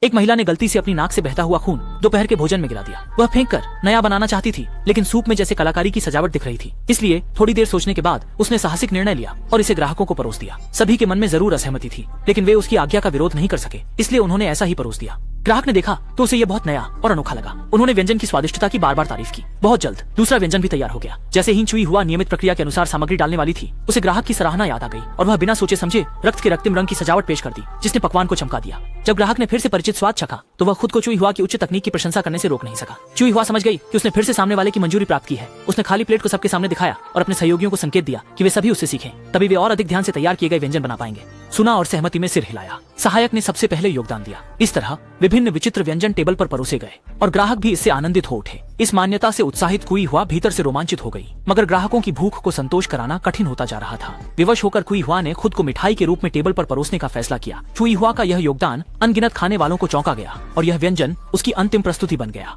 एक महिला ने गलती से अपनी नाक से बहता हुआ खून दोपहर के भोजन में गिरा दिया। वह फेंककर नया बनाना चाहती थी, लेकिन सूप में जैसे कलाकारी की सजावट दिख रही थी। इसलिए थोड़ी देर सोचने के बाद उसने साहसिक निर्णय लिया और इसे ग्राहकों को परोस दिया। सभी के मन में जरूर असहमति थी, लेकिन वे उसकी आज्ञा का विरोध नहीं कर सके, इसलिए उन्होंने ऐसा ही परोस दिया। ग्राहक ने देखा तो उसे यह बहुत नया और अनोखा लगा। उन्होंने व्यंजन की स्वादिष्टता की बार बार तारीफ की। बहुत जल्द दूसरा व्यंजन भी तैयार हो गया। जैसे ही चुई हुआ नियमित प्रक्रिया के अनुसार सामग्री डालने वाली थी, उसे ग्राहक की सराहना याद आ गई और वह बिना सोचे समझे रक्त के रक्तिम रंग की सजावट पेश कर दी, जिसने पकवान को चमका दिया। जब ग्राहक ने फिर से परिचित स्वाद चखा तो वह खुद को चुई हुआ की उच्च तकनीक की प्रशंसा करने से रोक नहीं सका। चुई हुआ समझ गई कि उसने फिर से सामने वाले की मंजूरी प्राप्त की है। उसने खाली प्लेट को सबके सामने दिखाया और अपने सहयोगियों को संकेत दिया कि वे सभी उससे सीखें, तभी वे और अधिक ध्यान से तैयार किए गए व्यंजन बना पाएंगे। सुना और सहमति में सिर हिलाया। सहायक ने सबसे पहले योगदान दिया। इस तरह विभिन्न विचित्र व्यंजन टेबल पर परोसे गए और ग्राहक भी इससे आनंदित हो उठे। इस मान्यता से उत्साहित कुई हुआ भीतर से रोमांचित हो गई, मगर ग्राहकों की भूख को संतोष कराना कठिन होता जा रहा था। विवश होकर कुई हुआ ने खुद को मिठाई के रूप में टेबल पर परोसने का फैसला किया। कुई हुआ का यह योगदान अनगिनत खाने वालों को चौंका गया और यह व्यंजन उसकी अंतिम प्रस्तुति बन गया।